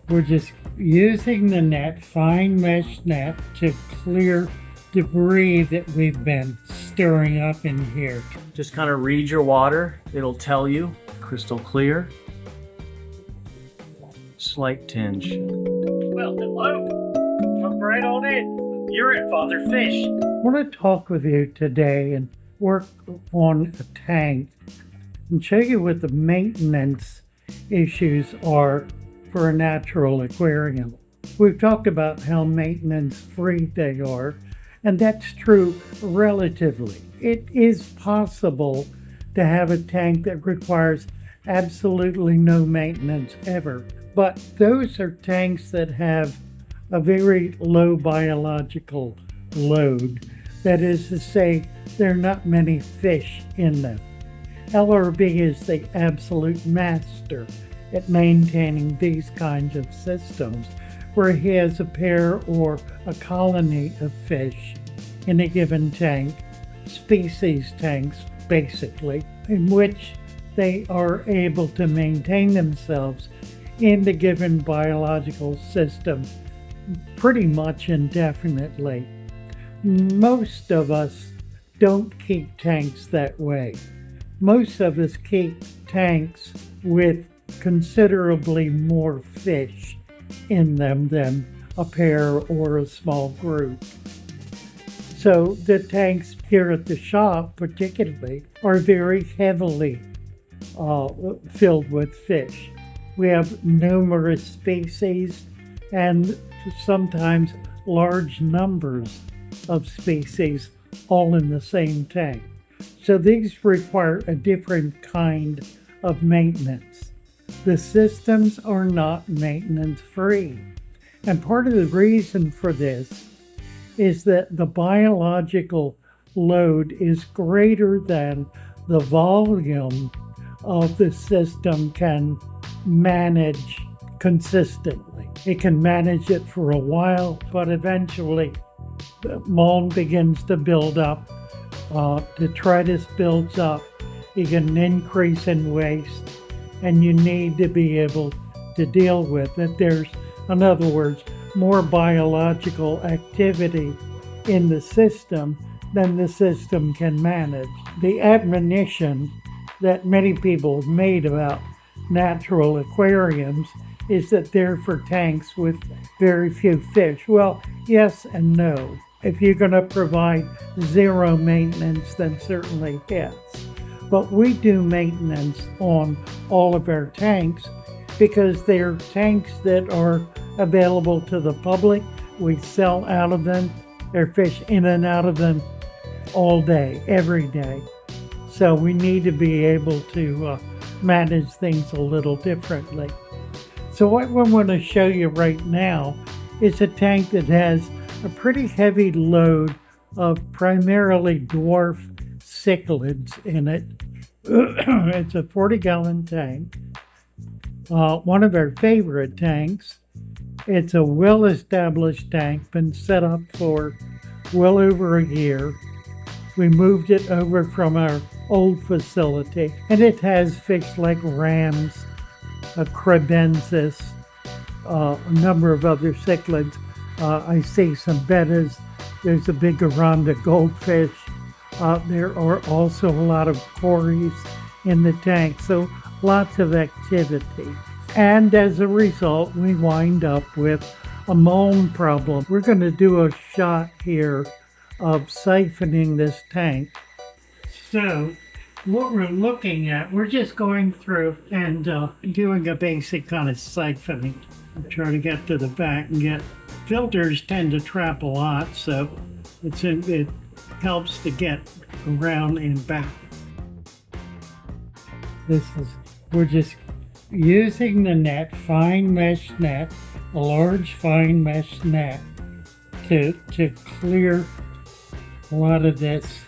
We're just using the net, fine mesh net, to clear debris that we've been stirring up in here. Just kind of read your water. It'll tell you, crystal clear. Slight tinge. Well, hello. Come right on in. You're it, Father Fish. I want to talk with you today and work on a tank and show you what the maintenance issues are for a natural aquarium. We've talked about how maintenance free they are, and that's true relatively. It is possible to have a tank that requires absolutely no maintenance ever, but those are tanks that have a very low biological load. That is to say, there are not many fish in them. LRB is the absolute master at maintaining these kinds of systems, where he has a pair or a colony of fish in a given tank, species tanks basically, in which they are able to maintain themselves in the given biological system pretty much indefinitely. Most of us don't keep tanks that way. Most of us keep tanks with considerably more fish in them than a pair or a small group. So the tanks here at the shop particularly are very heavily filled with fish. We have numerous species and sometimes large numbers of species all in the same tank. So these require a different kind of maintenance. The systems are not maintenance free. And part of the reason for this is that the biological load is greater than the volume of the system can manage consistently. It can manage it for a while, but eventually the mulm begins to build up, detritus builds up, you get an increase in waste, and you need to be able to deal with it. There's, in other words, more biological activity in the system than the system can manage. The admonition that many people have made about natural aquariums is that they're for tanks with very few fish. Well, yes and no. If you're going to provide zero maintenance, then certainly yes. But we do maintenance on all of our tanks because they're tanks that are available to the public. We sell out of them. There are fish in and out of them all day, every day. So we need to be able to manage things a little differently. So what we want to show you right now is a tank that has a pretty heavy load of primarily dwarf cichlids in it. It's a 40-gallon tank, one of our favorite tanks. It's a well-established tank, been set up for well over a year. We moved it over from our old facility, and it has fish like rams, a crebensis, a number of other cichlids. I see some bettas. There's a big Aranda goldfish. There are also a lot of cories in the tank, so lots of activity. And as a result, we wind up with a mulm problem. We're going to do a shot here of siphoning this tank. So what we're looking at, we're just going through and doing a basic kind of siphoning. I'm trying to get to the back and get, filters tend to trap a lot, so it helps to get around and back. We're just using the net, fine mesh net, a large fine mesh net, to clear a lot of this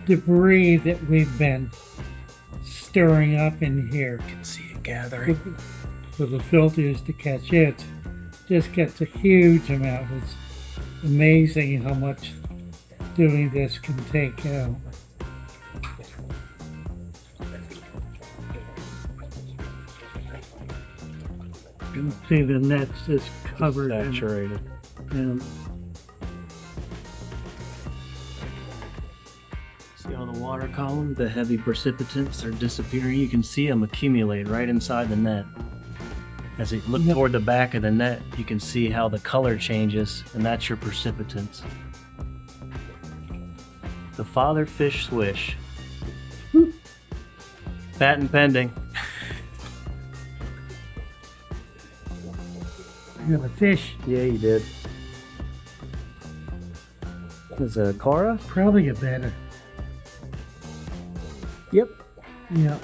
debris that we've been stirring up in here. You can see it gathering. For the filters to catch it, just gets a huge amount. It's amazing how much doing this can take out. can see the net's just covered in, Saturated. and See on the water column, the heavy precipitants are disappearing. You can see them accumulate right inside the net. As you look toward the back of the net, you can see how the color changes, and that's your precipitants. The father fish swish. Patent pending. you have a fish, Yeah, you did. Is it a Cara? probably a better. Yep. Yeah.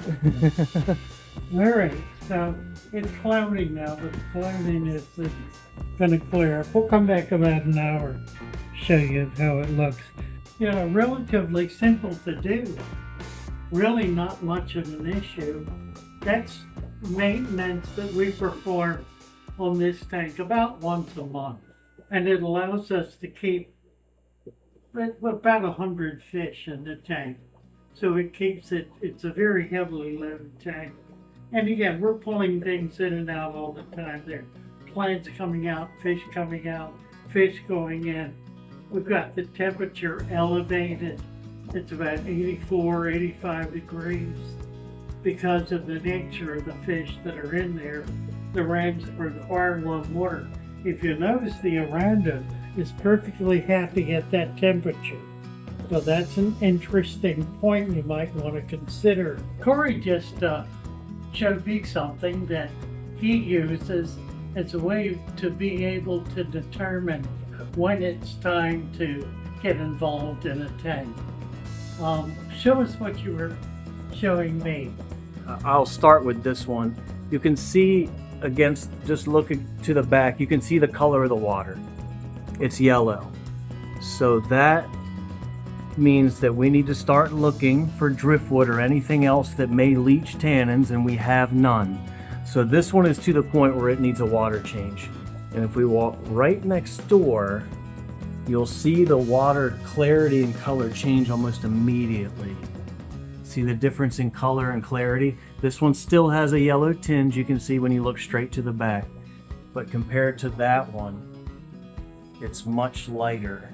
All right. So it's cloudy now, but the cloudiness is going to clear up. We'll come back about an hour, show you how it looks. Yeah, relatively simple to do. Really not much of an issue. That's maintenance that we perform on this tank about once a month. And it allows us to keep about 100 fish in the tank. So it keeps it, it's a very heavily loaded tank. And again, we're pulling things in and out all the time. There are plants coming out, fish coming out, fish going in. We've got the temperature elevated. It's about 84, 85 degrees because of the nature of the fish that are in there. The rams require warm water. If you notice, the Aranda is perfectly happy at that temperature. So that's an interesting point you might want to consider. Corey just showed me something that he uses as a way to be able to determine when it's time to get involved in a tank. Show us what you were showing me. I'll start with this one. You can see against, just looking to the back, you can see the color of the water. It's yellow. So that means that we need to start looking for driftwood or anything else that may leach tannins, and we have none. So this one is to the point where it needs a water change. And if we walk right next door, you'll see the water clarity and color change almost immediately. See the difference in color and clarity? This one still has a yellow tinge, you can see when you look straight to the back. But compared to that one, it's much lighter.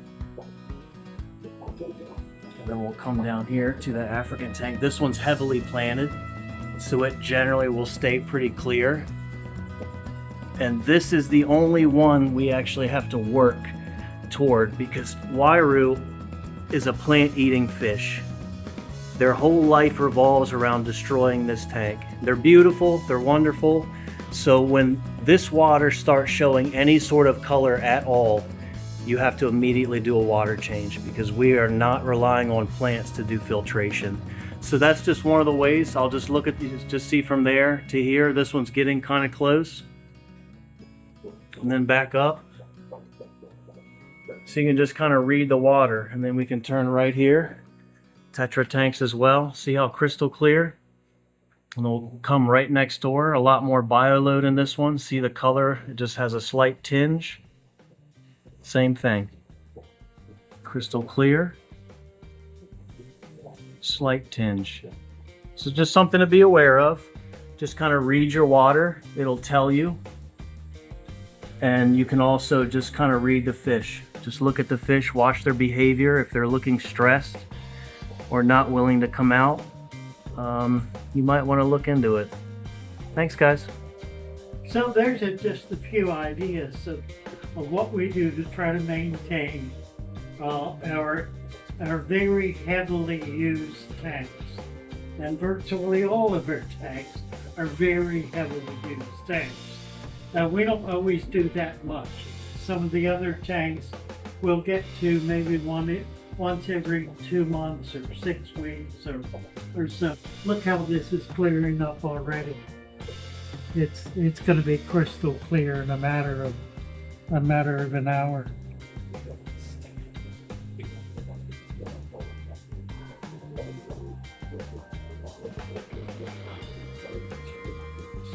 And then we'll come down here to the African tank. This one's heavily planted, so it generally will stay pretty clear. And this is the only one we actually have to work toward, because Wairu is a plant-eating fish. Their whole life revolves around destroying this tank. They're beautiful, they're wonderful, so when this water starts showing any sort of color at all, you have to immediately do a water change, because we are not relying on plants to do filtration. So that's just one of the ways. I'll just look at these, just see from there to here, this one's getting kind of close. And then back up. So you can just kind of read the water, and then we can turn right here. Tetra tanks as well. See how crystal clear? And we'll come right next door. A lot more bioload in this one. See the color? It just has a slight tinge. Same thing. Crystal clear. Slight tinge. So just something to be aware of. Just kind of read your water. It'll tell you. And you can also just kind of read the fish. Just look at the fish, watch their behavior. If they're looking stressed or not willing to come out, you might want to look into it. Thanks, guys. So there's just a few ideas of what we do to try to maintain our very heavily used tanks. And virtually all of our tanks are very heavily used tanks. Now, we don't always do that much. Some of the other tanks we'll get to maybe once every 2 months or 6 weeks or so. Look how this is clearing up already. It's going to be crystal clear in a matter of an hour.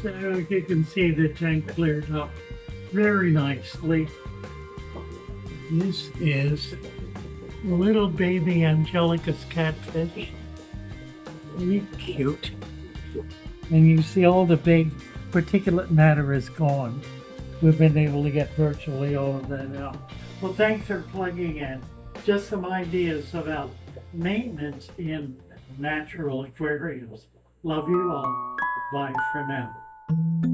So you can see the tank cleared up very nicely. This is little baby Angelicus catfish. Really cute. And you see all the big particulate matter is gone. We've been able to get virtually all of that out. Well, thanks for plugging in. Just some ideas about maintenance in natural aquariums. Love you all. Bye for now.